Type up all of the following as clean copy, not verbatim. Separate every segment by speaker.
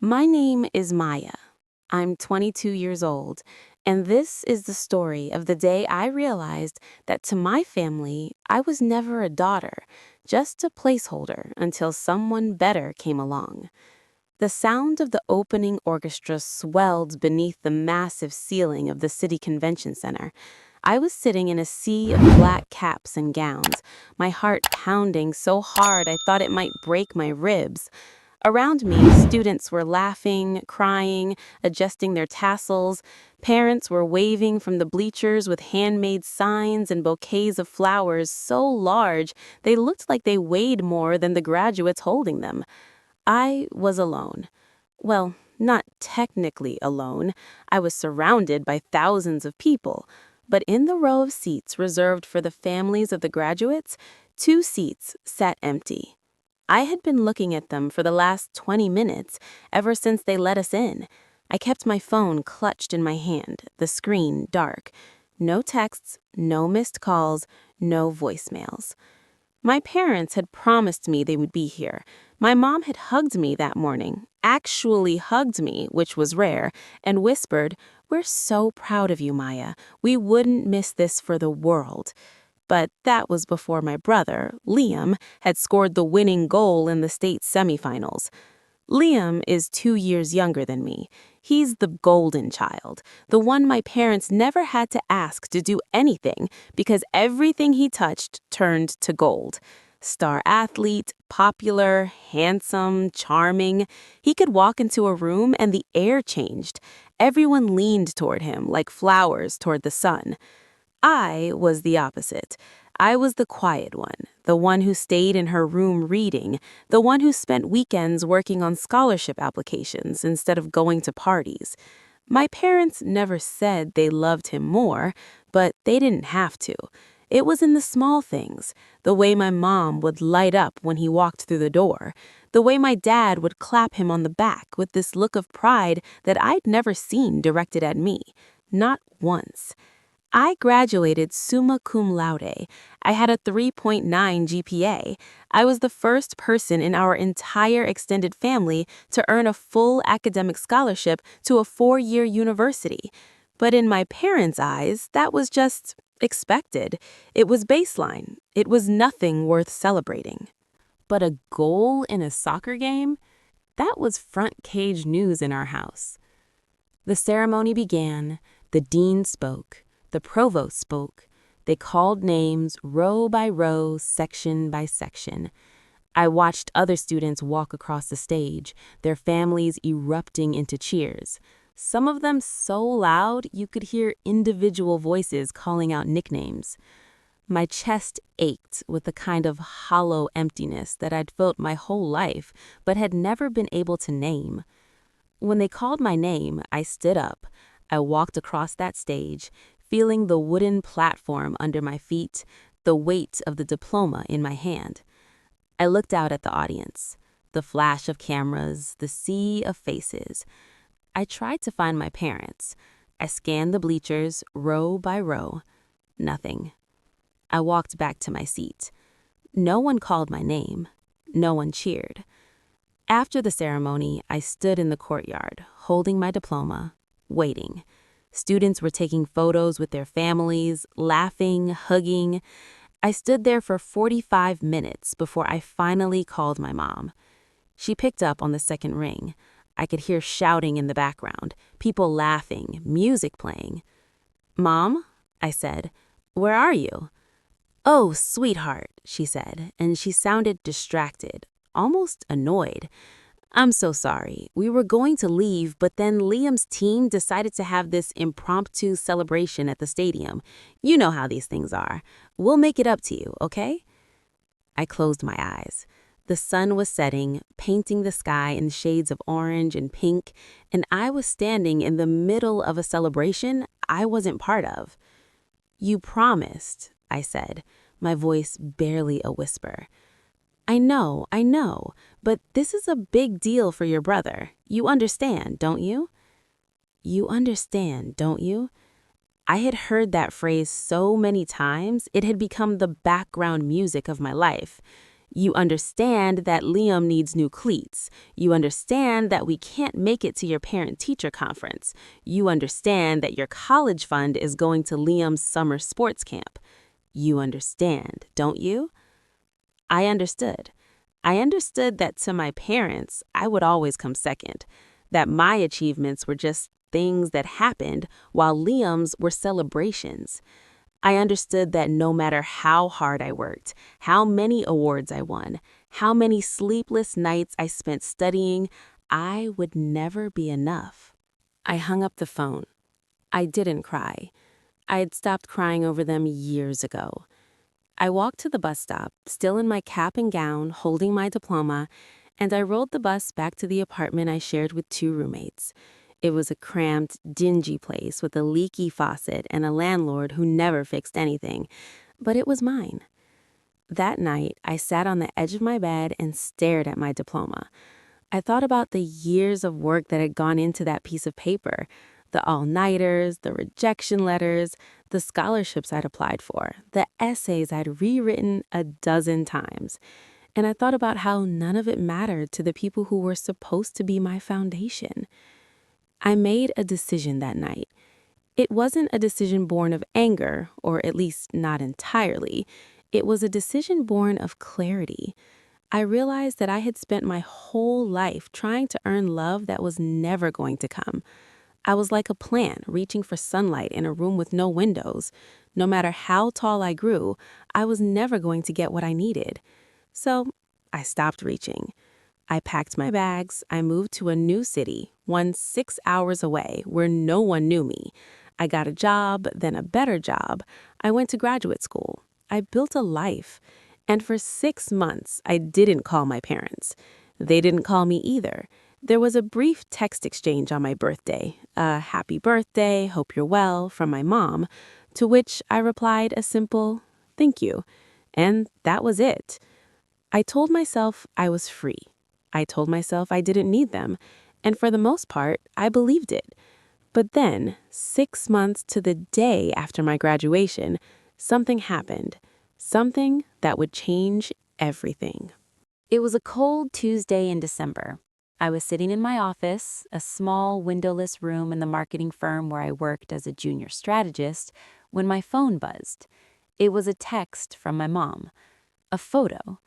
Speaker 1: My name is Maya. I'm 22 years old, and this is the story of the day I realized that to my family, I was never a daughter, just a placeholder until someone better came along. The sound of the opening orchestra swelled beneath the massive ceiling of the city convention center. I was sitting in a sea of black caps and gowns, my heart pounding so hard I thought it might break my ribs. Around me, students were laughing, crying, adjusting their tassels. Parents were waving from the bleachers with handmade signs and bouquets of flowers so large they looked like they weighed more than the graduates holding them. I was alone. Well, not technically alone. I was surrounded by thousands of people. But in the row of seats reserved for the families of the graduates, two seats sat empty. I had been looking at them for the last 20 minutes, ever since they let us in. I kept my phone clutched in my hand, the screen dark. No texts, no missed calls, no voicemails. My parents had promised me they would be here. My mom had hugged me that morning, actually hugged me, which was rare, and whispered, "We're so proud of you, Maya. We wouldn't miss this for the world." But that was before my brother, Liam, had scored the winning goal in the state semifinals. Liam is 2 years younger than me. He's the golden child, the one my parents never had to ask to do anything because everything he touched turned to gold. Star athlete, popular, handsome, charming. He could walk into a room and the air changed. Everyone leaned toward him like flowers toward the sun. I was the opposite. I was the quiet one who stayed in her room reading, the one who spent weekends working on scholarship applications instead of going to parties. My parents never said they loved him more, but they didn't have to. It was in the small things, the way my mom would light up when he walked through the door, the way my dad would clap him on the back with this look of pride that I'd never seen directed at me, not once. I graduated summa cum laude. I had a 3.9 GPA. I was the first person in our entire extended family to earn a full academic scholarship to a 4-year university. But in my parents' eyes, that was just expected. It was baseline. It was nothing worth celebrating. But a goal in a soccer game? That was front page news in our house. The ceremony began. The dean spoke. The provost spoke. They called names row by row, section by section. I watched other students walk across the stage, their families erupting into cheers. Some of them so loud you could hear individual voices calling out nicknames. My chest ached with a kind of hollow emptiness that I'd felt my whole life but had never been able to name. When they called my name, I stood up. I walked across that stage, feeling the wooden platform under my feet, the weight of the diploma in my hand. I looked out at the audience, the flash of cameras, the sea of faces. I tried to find my parents. I scanned the bleachers, row by row. Nothing. I walked back to my seat. No one called my name. No one cheered. After the ceremony, I stood in the courtyard, holding my diploma, waiting. Students were taking photos with their families, laughing, hugging. I stood there for 45 minutes before I finally called my mom. She picked up on the second ring. I could hear shouting in the background, people laughing, music playing. "Mom," I said, "where are you?" "Oh, sweetheart," she said, and she sounded distracted, almost annoyed. "I'm so sorry. We were going to leave, but then Liam's team decided to have this impromptu celebration at the stadium. You know how these things are. We'll make it up to you, okay?" I closed my eyes. The sun was setting, painting the sky in shades of orange and pink, and I was standing in the middle of a celebration I wasn't part of. "You promised," I said, my voice barely a whisper. I know, but this is a big deal for your brother. You understand, don't you?" "You understand, don't you?" I had heard that phrase so many times, it had become the background music of my life. You understand that Liam needs new cleats. You understand that we can't make it to your parent-teacher conference. You understand that your college fund is going to Liam's summer sports camp. You understand, don't you? I understood. I understood that to my parents, I would always come second, that my achievements were just things that happened while Liam's were celebrations. I understood that no matter how hard I worked, how many awards I won, how many sleepless nights I spent studying, I would never be enough. I hung up the phone. I didn't cry. I had stopped crying over them years ago. I walked to the bus stop, still in my cap and gown, holding my diploma, and I rode the bus back to the apartment I shared with 2 roommates. It was a cramped, dingy place with a leaky faucet and a landlord who never fixed anything, but it was mine. That night, I sat on the edge of my bed and stared at my diploma. I thought about the years of work that had gone into that piece of paper, the all-nighters, the rejection letters, the scholarships I'd applied for, the essays I'd rewritten a dozen times. And I thought about how none of it mattered to the people who were supposed to be my foundation. I made a decision that night. It wasn't a decision born of anger, or at least not entirely. It was a decision born of clarity. I realized that I had spent my whole life trying to earn love that was never going to come. I was like a plant reaching for sunlight in a room with no windows. No matter how tall I grew, I was never going to get what I needed. So I stopped reaching. I packed my bags, I moved to a new city, one 6 hours away, where no one knew me. I got a job, then a better job. I went to graduate school. I built a life. And for 6 months, I didn't call my parents. They didn't call me either. There was a brief text exchange on my birthday, a happy birthday, hope you're well, from my mom, to which I replied a simple, thank you. And that was it. I told myself I was free. I told myself I didn't need them, and for the most part, I believed it. But then, 6 months to the day after my graduation, something happened. Something that would change everything. It was a cold Tuesday in December. I was sitting in my office, a small windowless room in the marketing firm where I worked as a junior strategist, when my phone buzzed. It was a text from my mom. A photo.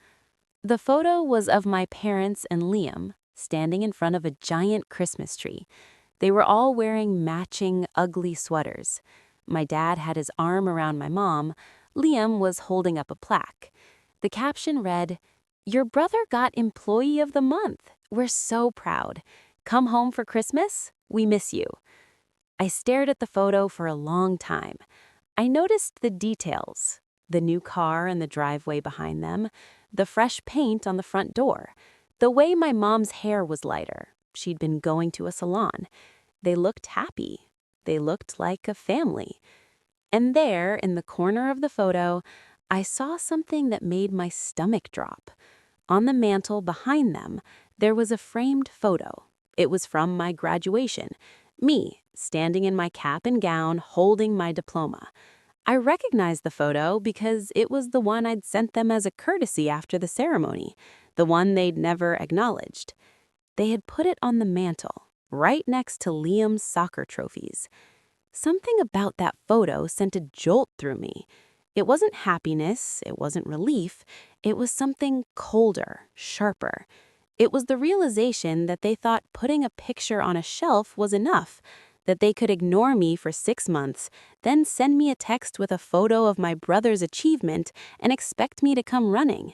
Speaker 1: The photo was of my parents and Liam standing in front of a giant Christmas tree. They were all wearing matching, ugly sweaters. My dad had his arm around my mom. Liam was holding up a plaque. The caption read, "Your brother got Employee of the Month. We're so proud. Come home for Christmas? We miss you." I stared at the photo for a long time. I noticed the details. The new car in the driveway behind them, the fresh paint on the front door, the way my mom's hair was lighter. She'd been going to a salon. They looked happy. They looked like a family. And there, in the corner of the photo, I saw something that made my stomach drop. On the mantel behind them, there was a framed photo. It was from my graduation. Me, standing in my cap and gown, holding my diploma. I recognized the photo because it was the one I'd sent them as a courtesy after the ceremony, the one they'd never acknowledged. They had put it on the mantel, right next to Liam's soccer trophies. Something about that photo sent a jolt through me. It wasn't happiness, it wasn't relief, it was something colder, sharper. It was the realization that they thought putting a picture on a shelf was enough, that they could ignore me for 6 months, then send me a text with a photo of my brother's achievement and expect me to come running.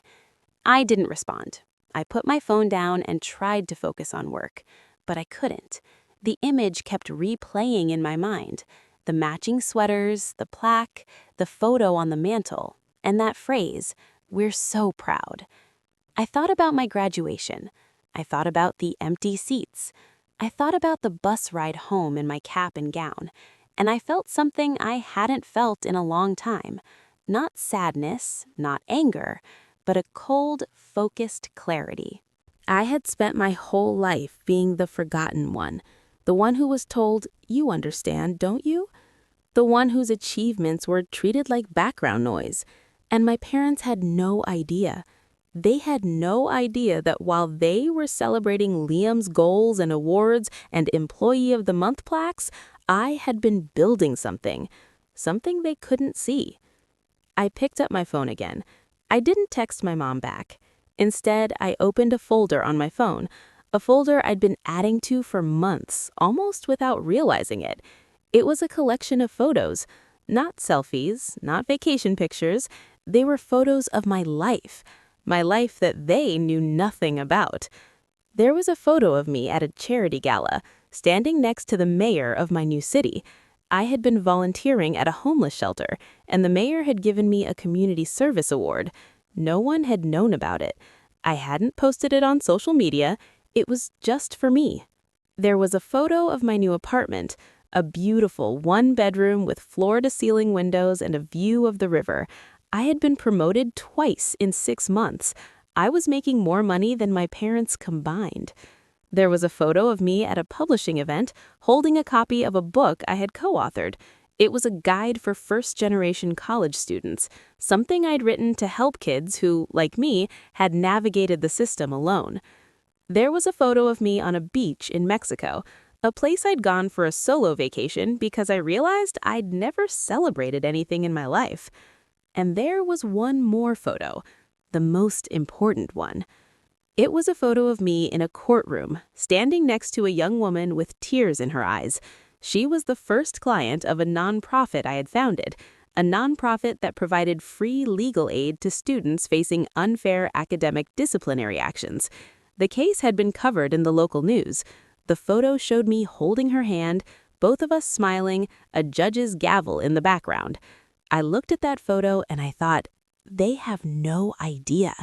Speaker 1: I didn't respond. I put my phone down and tried to focus on work, but I couldn't. The image kept replaying in my mind. The matching sweaters, the plaque, the photo on the mantel, and that phrase, "We're so proud." I thought about my graduation. I thought about the empty seats. I thought about the bus ride home in my cap and gown, and I felt something I hadn't felt in a long time. Not sadness, not anger, but a cold, focused clarity. I had spent my whole life being the forgotten one, the one who was told, "You understand, don't you?" The one whose achievements were treated like background noise. And my parents had no idea. They had no idea that while they were celebrating Liam's goals and awards and Employee of the Month plaques, I had been building something they couldn't see. I picked up my phone again. I didn't text my mom back. Instead, I opened a folder on my phone, a folder I'd been adding to for months, almost without realizing it. It was a collection of photos, not selfies, not vacation pictures. They were photos of my life that they knew nothing about. There was a photo of me at a charity gala, standing next to the mayor of my new city. I had been volunteering at a homeless shelter, and the mayor had given me a community service award. No one had known about it. I hadn't posted it on social media. It was just for me. There was a photo of my new apartment, a beautiful one-bedroom with floor-to-ceiling windows and a view of the river. I had been promoted twice in 6 months. I was making more money than my parents combined. There was a photo of me at a publishing event holding a copy of a book I had co-authored. It was a guide for first-generation college students, something I'd written to help kids who, like me, had navigated the system alone. There was a photo of me on a beach in Mexico, a place I'd gone for a solo vacation because I realized I'd never celebrated anything in my life. And there was one more photo, the most important one. It was a photo of me in a courtroom, standing next to a young woman with tears in her eyes. She was the first client of a nonprofit I had founded, a nonprofit that provided free legal aid to students facing unfair academic disciplinary actions. The case had been covered in the local news. The photo showed me holding her hand, both of us smiling, a judge's gavel in the background. I looked at that photo and I thought, they have no idea.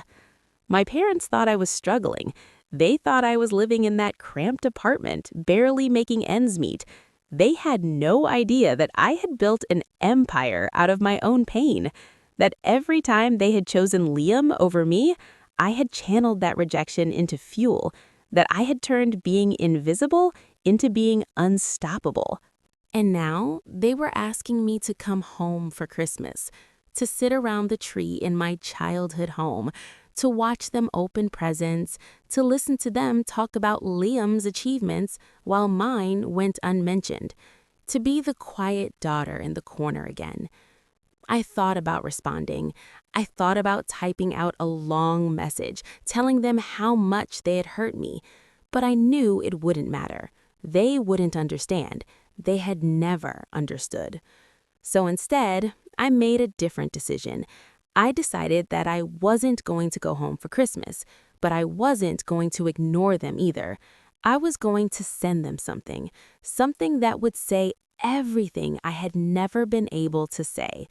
Speaker 1: My parents thought I was struggling. They thought I was living in that cramped apartment, barely making ends meet. They had no idea that I had built an empire out of my own pain, that every time they had chosen Liam over me, I had channeled that rejection into fuel, that I had turned being invisible into being unstoppable. And now they were asking me to come home for Christmas, to sit around the tree in my childhood home, to watch them open presents, to listen to them talk about Liam's achievements while mine went unmentioned, to be the quiet daughter in the corner again. I thought about responding. I thought about typing out a long message, telling them how much they had hurt me, but I knew it wouldn't matter. They wouldn't understand. They had never understood. So instead, I made a different decision. I decided that I wasn't going to go home for Christmas, but I wasn't going to ignore them either. I was going to send them something that would say everything I had never been able to say.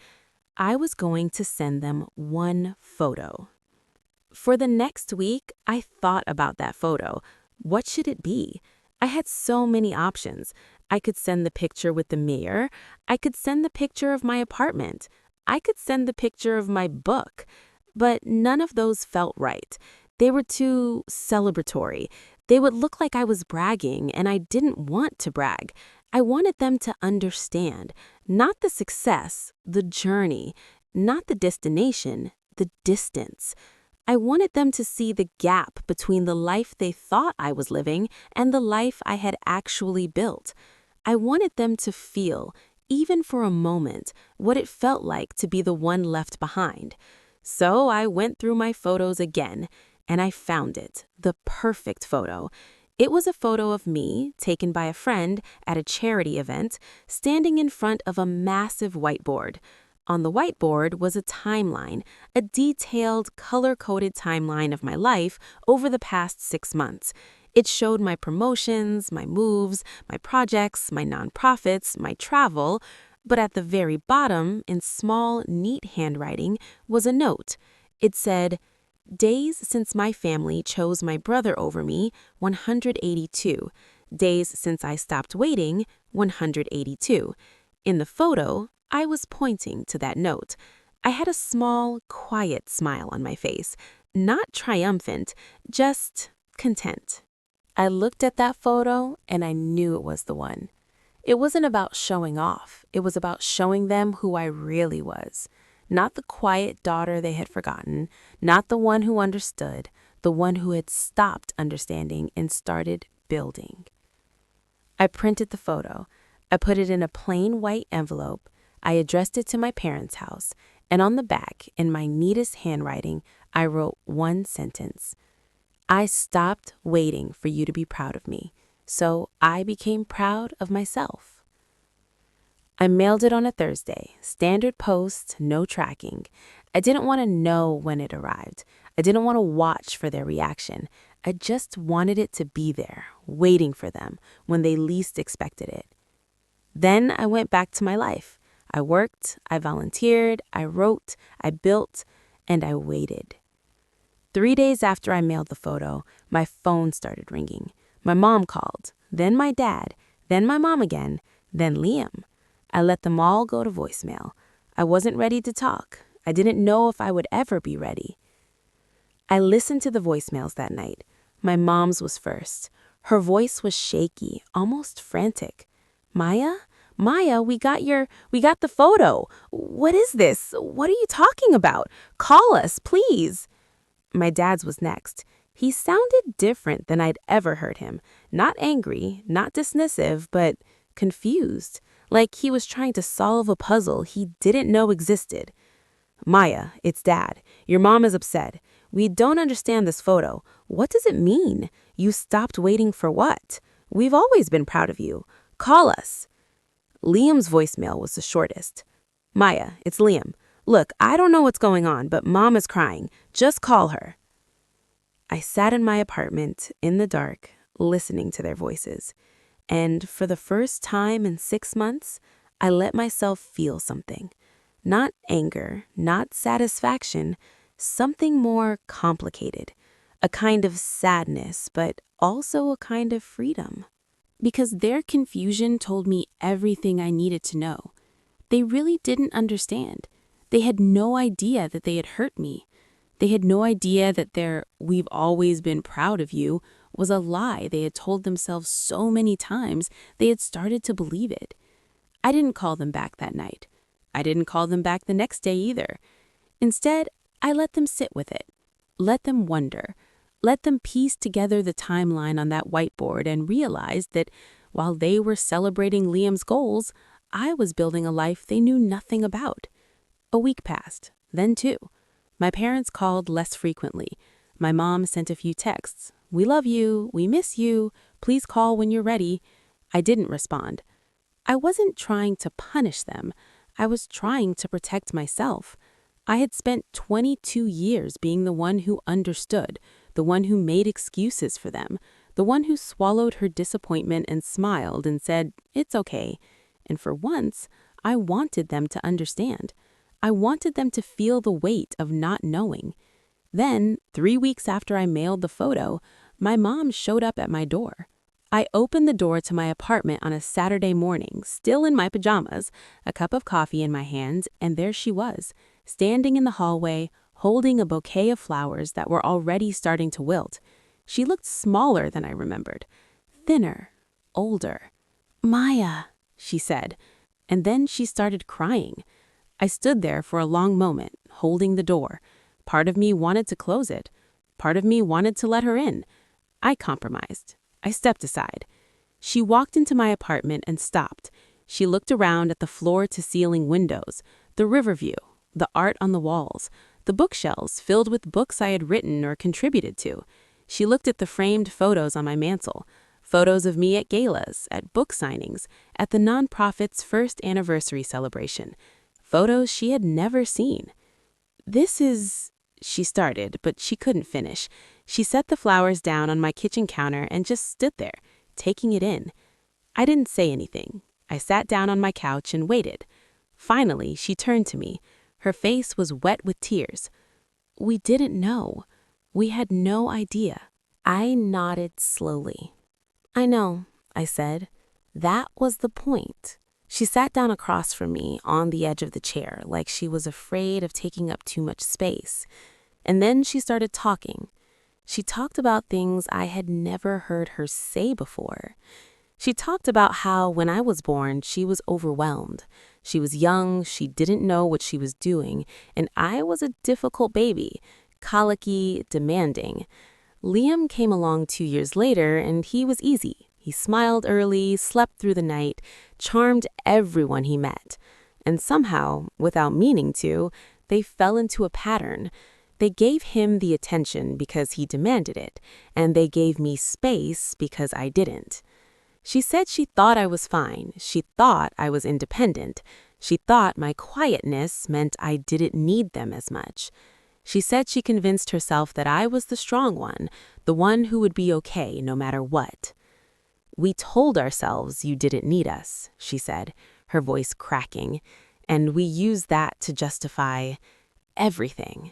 Speaker 1: I was going to send them one photo. For the next week, I thought about that photo. What should it be? I had so many options. I could send the picture with the mirror. I could send the picture of my apartment. I could send the picture of my book. But none of those felt right. They were too celebratory. They would look like I was bragging, and I didn't want to brag. I wanted them to understand, not the success, the journey, not the destination, the distance. I wanted them to see the gap between the life they thought I was living and the life I had actually built. I wanted them to feel, even for a moment, what it felt like to be the one left behind. So I went through my photos again, and I found it, the perfect photo. It was a photo of me, taken by a friend at a charity event, standing in front of a massive whiteboard. On the whiteboard was a timeline, a detailed, color-coded timeline of my life over the past 6 months. It showed my promotions, my moves, my projects, my nonprofits, my travel, but at the very bottom, in small, neat handwriting, was a note. It said, "Days since my family chose my brother over me, 182. Days since I stopped waiting, 182. In the photo, I was pointing to that note. I had a small, quiet smile on my face, not triumphant, just content. I looked at that photo and I knew it was the one. It wasn't about showing off. It was about showing them who I really was. Not the quiet daughter they had forgotten, not the one who understood, the one who had stopped understanding and started building. I printed the photo. I put it in a plain white envelope. I addressed it to my parents' house, and on the back, in my neatest handwriting, I wrote one sentence. I stopped waiting for you to be proud of me, so I became proud of myself. I mailed it on a Thursday, standard post, no tracking. I didn't want to know when it arrived. I didn't want to watch for their reaction. I just wanted it to be there, waiting for them when they least expected it. Then I went back to my life. I worked, I volunteered, I wrote, I built, and I waited. 3 days after I mailed the photo, my phone started ringing. My mom called, then my dad, then my mom again, then Liam. I let them all go to voicemail. I wasn't ready to talk. I didn't know if I would ever be ready. I listened to the voicemails that night. My mom's was first. Her voice was shaky, almost frantic. Maya, we got the photo. What is this? What are you talking about? Call us, please. My dad's was next. He sounded different than I'd ever heard him. Not angry, not dismissive, but confused. Like he was trying to solve a puzzle he didn't know existed. Maya, it's Dad. Your mom is upset. We don't understand this photo. What does it mean? You stopped waiting for what? We've always been proud of you. Call us. Liam's voicemail was the shortest. Maya, it's Liam. Look, I don't know what's going on, but Mom is crying. Just call her. I sat in my apartment, in the dark, listening to their voices. And for the first time in 6 months, I let myself feel something. Not anger, not satisfaction, something more complicated. A kind of sadness, but also a kind of freedom. Because their confusion told me everything I needed to know. They really didn't understand. They had no idea that they had hurt me. They had no idea that their "we've always been proud of you" was a lie they had told themselves so many times they had started to believe it. I didn't call them back that night. I didn't call them back the next day either. Instead, I let them sit with it. Let them wonder. Let them piece together the timeline on that whiteboard and realize that while they were celebrating Liam's goals, I was building a life they knew nothing about. A week passed, then 2. My parents called less frequently. My mom sent a few texts. We love you. We miss you. Please call when you're ready. I didn't respond. I wasn't trying to punish them. I was trying to protect myself. I had spent 22 years being the one who understood, the one who made excuses for them, the one who swallowed her disappointment and smiled and said, "It's okay." And for once, I wanted them to understand. I wanted them to feel the weight of not knowing. Then, 3 weeks after I mailed the photo, my mom showed up at my door. I opened the door to my apartment on a Saturday morning, still in my pajamas, a cup of coffee in my hands, and there she was, standing in the hallway, holding a bouquet of flowers that were already starting to wilt. She looked smaller than I remembered, thinner, older. "Maya," she said, and then she started crying. I stood there for a long moment, holding the door. Part of me wanted to close it. Part of me wanted to let her in. I compromised. I stepped aside. She walked into my apartment and stopped. She looked around at the floor-to-ceiling windows, the river view, the art on the walls, the bookshelves filled with books I had written or contributed to. She looked at the framed photos on my mantle, photos of me at galas, at book signings, at the nonprofit's first anniversary celebration, photos she had never seen. "This is," she started, but she couldn't finish. She set the flowers down on my kitchen counter and just stood there, taking it in. I didn't say anything. I sat down on my couch and waited. Finally, she turned to me. Her face was wet with tears. "We didn't know. We had no idea." I nodded slowly. "I know," I said. "That was the point." She sat down across from me on the edge of the chair, like she was afraid of taking up too much space. And then she started talking. She talked about things I had never heard her say before. She talked about how when I was born, she was overwhelmed. She was young, she didn't know what she was doing, and I was a difficult baby, colicky, demanding. Liam came along 2 years later, and he was easy. He smiled early, slept through the night, charmed everyone he met. And somehow, without meaning to, they fell into a pattern. They gave him the attention because he demanded it, and they gave me space because I didn't. She said she thought I was fine. She thought I was independent. She thought my quietness meant I didn't need them as much. She said she convinced herself that I was the strong one, the one who would be okay no matter what. "We told ourselves you didn't need us," she said, her voice cracking, "and we used that to justify everything."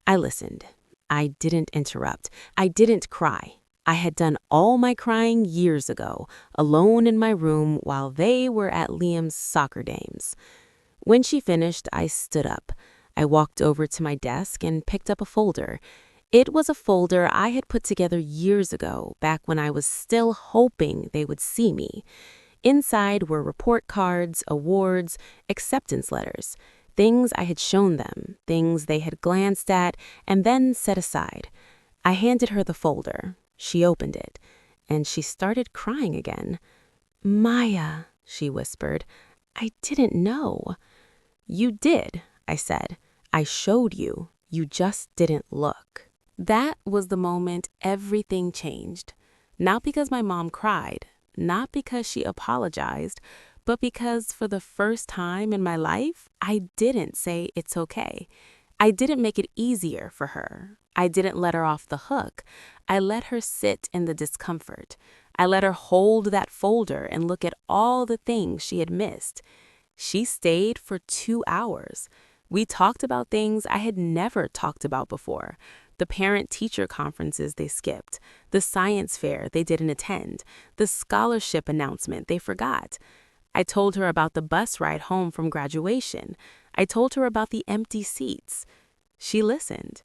Speaker 1: I listened. I didn't interrupt. I didn't cry. I had done all my crying years ago, alone in my room while they were at Liam's soccer games. When she finished, I stood up. I walked over to my desk and picked up a folder. It was a folder I had put together years ago, back when I was still hoping they would see me. Inside were report cards, awards, acceptance letters, things I had shown them, things they had glanced at and then set aside. I handed her the folder. She opened it, and she started crying again. "Maya," she whispered, "I didn't know." "You did," I said. "I showed you. You just didn't look." That was the moment everything changed. Not because my mom cried, not because she apologized, but because for the first time in my life, I didn't say it's okay. I didn't make it easier for her. I didn't let her off the hook. I let her sit in the discomfort. I let her hold that folder and look at all the things she had missed. She stayed for 2 hours. We talked about things I had never talked about before. The parent-teacher conferences they skipped, the science fair they didn't attend, the scholarship announcement they forgot. I told her about the bus ride home from graduation. I told her about the empty seats. She listened.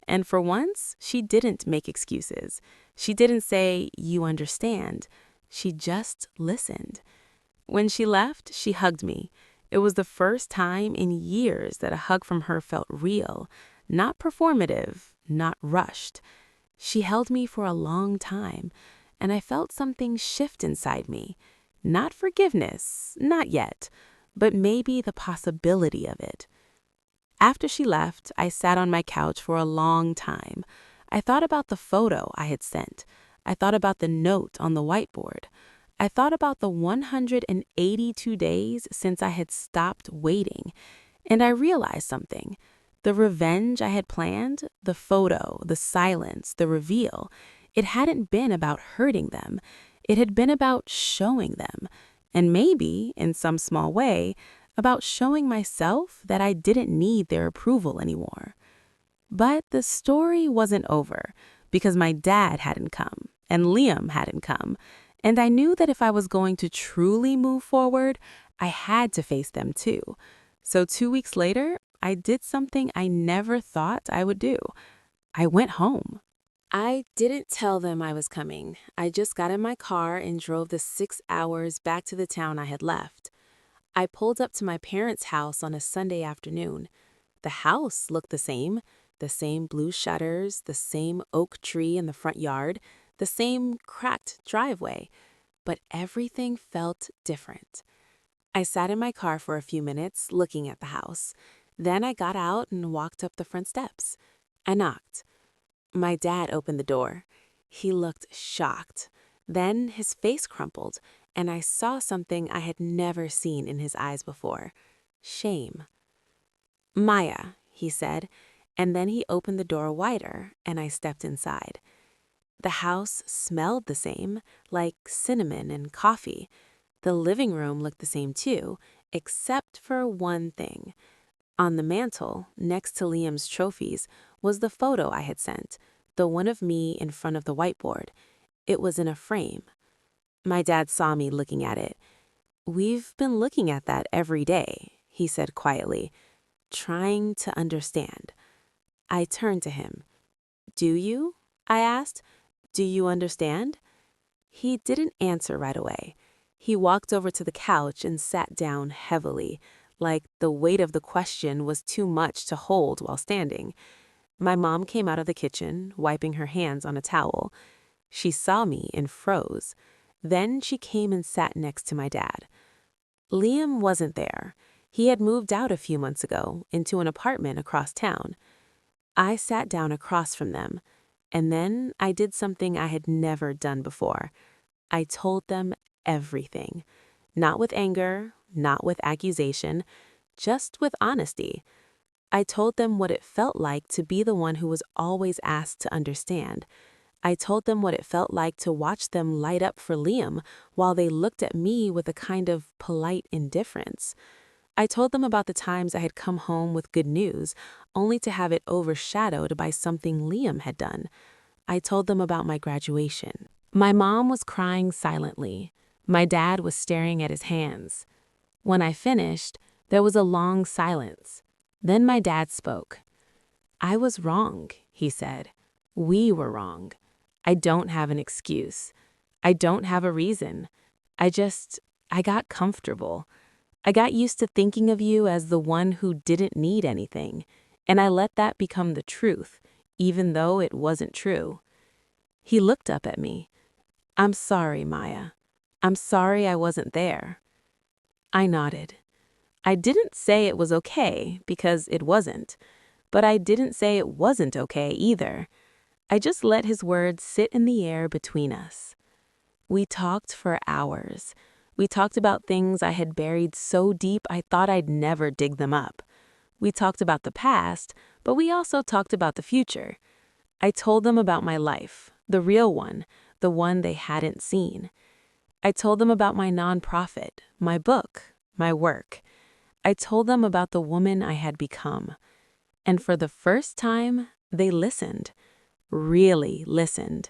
Speaker 1: And for once, she didn't make excuses. She didn't say, "You understand." She just listened. When she left, she hugged me. It was the first time in years that a hug from her felt real, not performative, not rushed. She held me for a long time, and I felt something shift inside me. Not forgiveness, not yet, but maybe the possibility of it. After she left, I sat on my couch for a long time. I thought about the photo I had sent. I thought about the note on the whiteboard. I thought about the 182 days since I had stopped waiting. And I realized something. The revenge I had planned, the photo, the silence, the reveal, it hadn't been about hurting them. It had been about showing them. And maybe, in some small way, about showing myself that I didn't need their approval anymore. But the story wasn't over, because my dad hadn't come, and Liam hadn't come, and I knew that if I was going to truly move forward, I had to face them too. So 2 weeks later, I did something I never thought I would do. I went home. I didn't tell them I was coming. I just got in my car and drove the 6 hours back to the town I had left. I pulled up to my parents' house on a Sunday afternoon. The house looked the same blue shutters, the same oak tree in the front yard, the same cracked driveway, but everything felt different. I sat in my car for a few minutes looking at the house. Then I got out and walked up the front steps. I knocked. My dad opened the door. He looked shocked. Then his face crumpled, and I saw something I had never seen in his eyes before. Shame. "Maya," he said, and then he opened the door wider, and I stepped inside. The house smelled the same, like cinnamon and coffee. The living room looked the same too, except for one thing. On the mantel, next to Liam's trophies, was the photo I had sent, the one of me in front of the whiteboard. It was in a frame. My dad saw me looking at it. "We've been looking at that every day," he said quietly, "trying to understand." I turned to him. "Do you?" I asked. "Do you understand?" He didn't answer right away. He walked over to the couch and sat down heavily, like the weight of the question was too much to hold while standing. My mom came out of the kitchen, wiping her hands on a towel. She saw me and froze. Then she came and sat next to my dad. Liam wasn't there. He had moved out a few months ago into an apartment across town. I sat down across from them, and then I did something I had never done before. I told them everything. Not with anger, not with accusation, just with honesty. I told them what it felt like to be the one who was always asked to understand. I told them what it felt like to watch them light up for Liam while they looked at me with a kind of polite indifference. I told them about the times I had come home with good news, only to have it overshadowed by something Liam had done. I told them about my graduation. My mom was crying silently. My dad was staring at his hands. When I finished, there was a long silence. Then my dad spoke. "I was wrong," he said. "We were wrong. I don't have an excuse. I don't have a reason. I got comfortable. I got used to thinking of you as the one who didn't need anything, and I let that become the truth, even though it wasn't true." He looked up at me. "I'm sorry, Maya. I'm sorry I wasn't there." I nodded. I didn't say it was okay, because it wasn't, but I didn't say it wasn't okay either. I just let his words sit in the air between us. We talked for hours. We talked about things I had buried so deep I thought I'd never dig them up. We talked about the past, but we also talked about the future. I told them about my life, the real one, the one they hadn't seen. I told them about my nonprofit, my book, my work. I told them about the woman I had become. And for the first time, they listened. Really listened.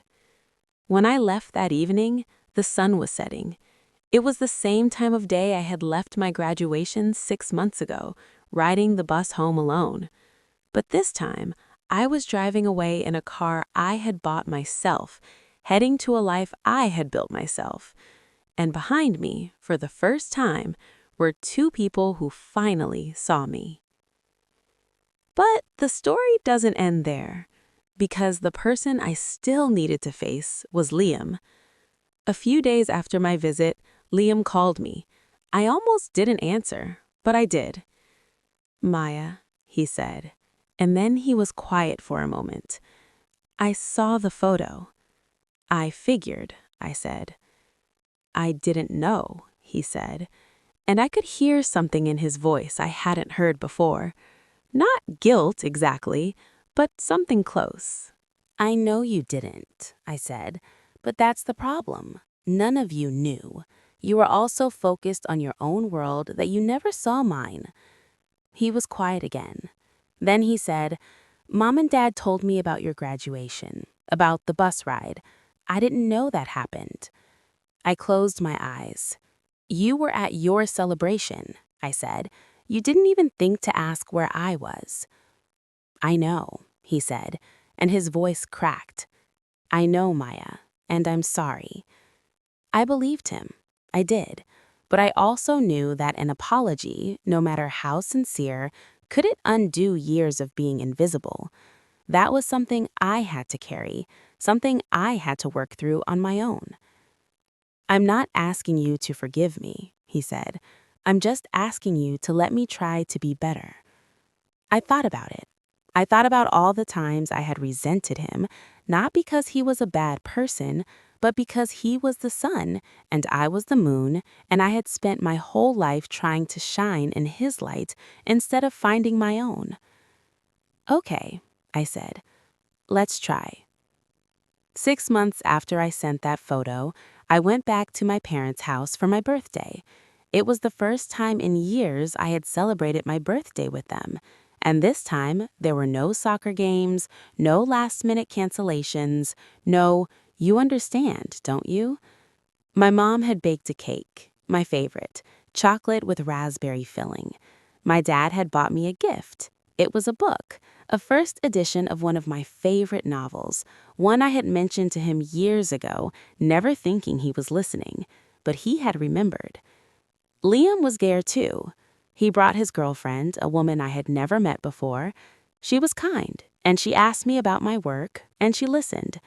Speaker 1: When I left that evening, the sun was setting. It was the same time of day I had left my graduation 6 months ago, riding the bus home alone. But this time, I was driving away in a car I had bought myself, heading to a life I had built myself. And behind me, for the first time, were 2 people who finally saw me. But the story doesn't end there, because the person I still needed to face was Liam. A few days after my visit, Liam called me. I almost didn't answer, but I did. "Maya," he said, and then he was quiet for a moment. "I saw the photo." "I figured," I said. "I didn't know," he said, and I could hear something in his voice I hadn't heard before. Not guilt exactly, but something close. "I know you didn't," I said, "but that's the problem. None of you knew. You were all so focused on your own world that you never saw mine." He was quiet again. Then he said, "Mom and Dad told me about your graduation, about the bus ride. I didn't know that happened." I closed my eyes. "You were at your celebration," I said. "You didn't even think to ask where I was." "I know," he said, and his voice cracked. "I know, Maya, and I'm sorry." I believed him. I did. But I also knew that an apology, no matter how sincere, couldn't undo years of being invisible. That was something I had to carry, something I had to work through on my own. "I'm not asking you to forgive me," he said. "I'm just asking you to let me try to be better." I thought about it. I thought about all the times I had resented him, not because he was a bad person, but because he was the sun and I was the moon, and I had spent my whole life trying to shine in his light instead of finding my own. "Okay," I said, "let's try." 6 months after I sent that photo, I went back to my parents' house for my birthday. It was the first time in years I had celebrated my birthday with them. And this time, there were no soccer games, no last-minute cancellations, no, "You understand, don't you?" My mom had baked a cake, my favorite, chocolate with raspberry filling. My dad had bought me a gift, It was a book, a first edition of one of my favorite novels, one I had mentioned to him years ago, never thinking he was listening, but he had remembered. Liam was there too. He brought his girlfriend, a woman I had never met before. She was kind, and she asked me about my work, and she listened.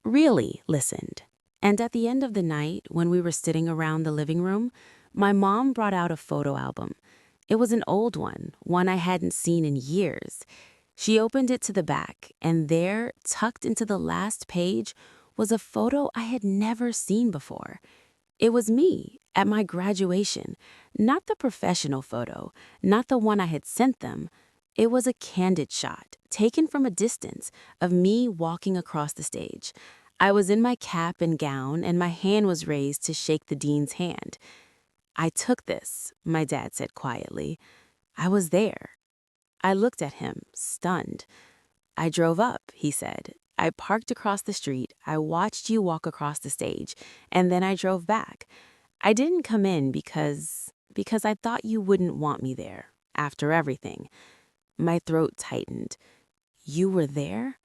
Speaker 1: Really listened. And at the end of the night, when we were sitting around the living room, my mom brought out a photo album. It was an old one I hadn't seen in years. She opened it to the back, and there, tucked into the last page, was a photo I had never seen before. It was me at my graduation, not the professional photo, not the one I had sent them. It was a candid shot, taken from a distance, of me walking across the stage. I was in my cap and gown, and my hand was raised to shake the dean's hand. "I took this," my dad said quietly. "I was there." I looked at him, stunned. "I drove up," he said. "I parked across the street, I watched you walk across the stage, and then I drove back. I didn't come in because I thought you wouldn't want me there, after everything." My throat tightened. "You were there?"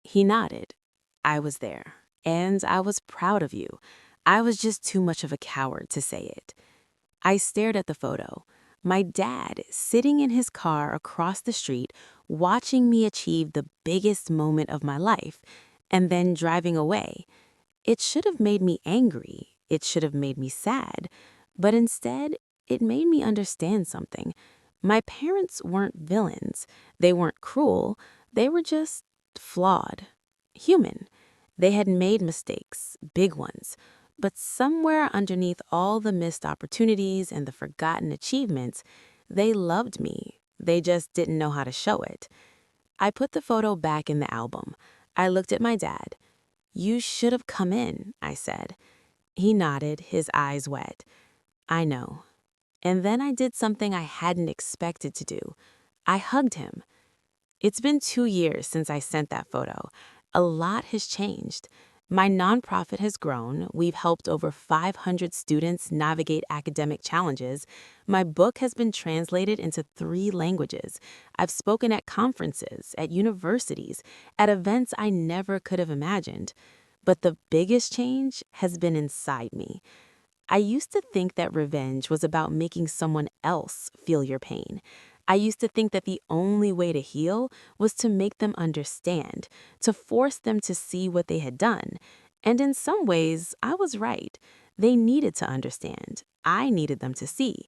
Speaker 1: He nodded. "I was there, and I was proud of you. I was just too much of a coward to say it." I stared at the photo. My dad, sitting in his car across the street, watching me achieve the biggest moment of my life, and then driving away. It should have made me angry. It should have made me sad. But instead, it made me understand something. My parents weren't villains. They weren't cruel. They were just flawed. Human. They had made mistakes, big ones. But somewhere underneath all the missed opportunities and the forgotten achievements, they loved me. They just didn't know how to show it. I put the photo back in the album. I looked at my dad. "You should have come in," I said. He nodded, his eyes wet. "I know." And then I did something I hadn't expected to do. I hugged him. It's been 2 years since I sent that photo. A lot has changed. My nonprofit has grown. We've helped over 500 students navigate academic challenges. My book has been translated into 3 languages. I've spoken at conferences, at universities, at events I never could have imagined. But the biggest change has been inside me. I used to think that revenge was about making someone else feel your pain. I used to think that the only way to heal was to make them understand, to force them to see what they had done. And in some ways, I was right. They needed to understand. I needed them to see.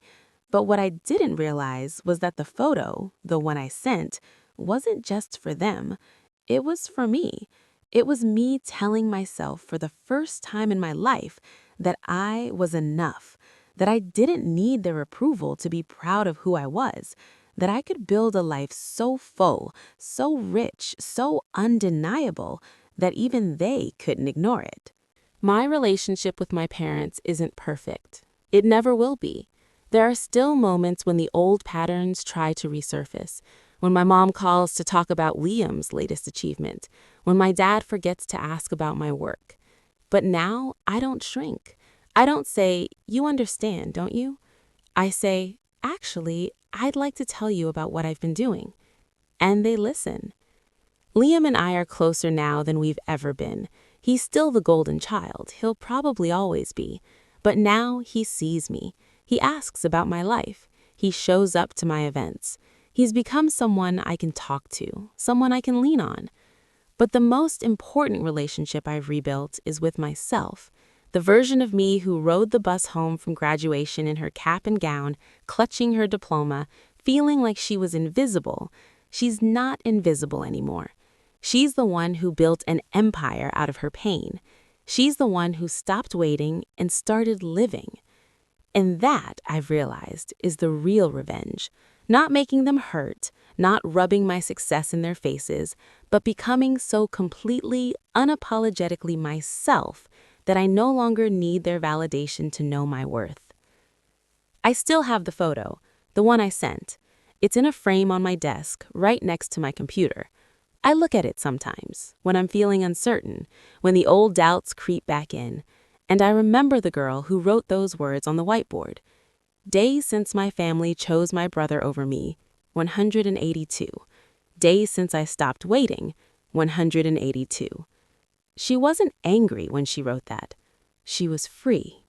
Speaker 1: But what I didn't realize was that the photo, the one I sent, wasn't just for them. It was for me. It was me telling myself for the first time in my life that I was enough, that I didn't need their approval to be proud of who I was, that I could build a life so full, so rich, so undeniable that even they couldn't ignore it. My relationship with my parents isn't perfect. It never will be. There are still moments when the old patterns try to resurface, when my mom calls to talk about Liam's latest achievement, when my dad forgets to ask about my work. But now I don't shrink. I don't say, "You understand, don't you?" I say, "Actually, I'd like to tell you about what I've been doing." And they listen. Liam and I are closer now than we've ever been. He's still the golden child. He'll probably always be. But now he sees me. He asks about my life. He shows up to my events. He's become someone I can talk to, someone I can lean on. But the most important relationship I've rebuilt is with myself. The version of me who rode the bus home from graduation in her cap and gown, clutching her diploma, feeling like she was invisible. She's not invisible anymore. She's the one who built an empire out of her pain. She's the one who stopped waiting and started living. And that, I've realized, is the real revenge. Not making them hurt, not rubbing my success in their faces, but becoming so completely, unapologetically myself that I no longer need their validation to know my worth. I still have the photo, the one I sent. It's in a frame on my desk, right next to my computer. I look at it sometimes, when I'm feeling uncertain, when the old doubts creep back in, and I remember the girl who wrote those words on the whiteboard. Days since my family chose my brother over me, 182. Days since I stopped waiting, 182. She wasn't angry when she wrote that. She was free.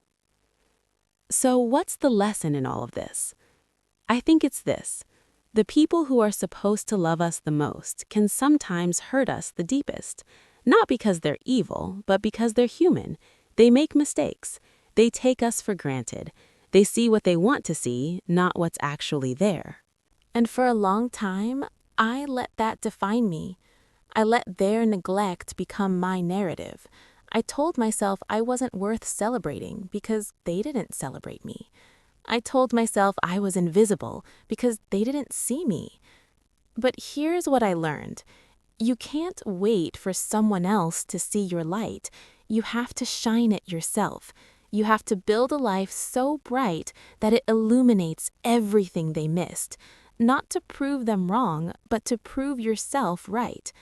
Speaker 1: So what's the lesson in all of this? I think it's this. The people who are supposed to love us the most can sometimes hurt us the deepest. Not because they're evil, but because they're human. They make mistakes. They take us for granted. They see what they want to see, not what's actually there. And for a long time, I let that define me. I let their neglect become my narrative. I told myself I wasn't worth celebrating because they didn't celebrate me. I told myself I was invisible because they didn't see me. But here's what I learned. You can't wait for someone else to see your light. You have to shine it yourself. You have to build a life so bright that it illuminates everything they missed. Not to prove them wrong, but to prove yourself right.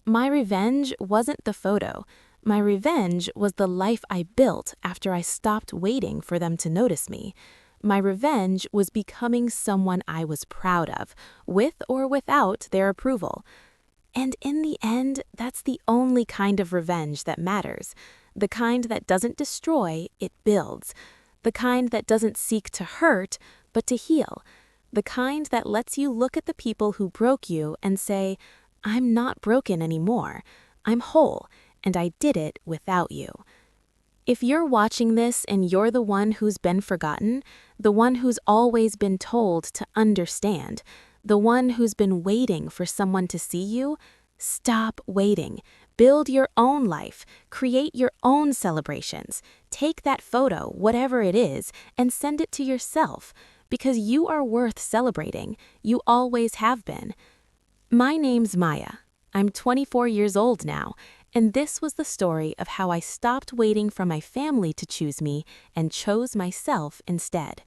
Speaker 1: My revenge wasn't the photo. My revenge was the life I built after I stopped waiting for them to notice me. My revenge was becoming someone I was proud of, with or without their approval. And in the end, that's the only kind of revenge that matters. The kind that doesn't destroy, it builds. The kind that doesn't seek to hurt, but to heal. The kind that lets you look at the people who broke you and say, I'm not broken anymore. I'm whole, and I did it without you. If you're watching this and you're the one who's been forgotten, the one who's always been told to understand, the one who's been waiting for someone to see you, stop waiting. Build your own life. Create your own celebrations. Take that photo, whatever it is, and send it to yourself, because you are worth celebrating. You always have been. My name's Maya. I'm 24 years old now, and this was the story of how I stopped waiting for my family to choose me and chose myself instead.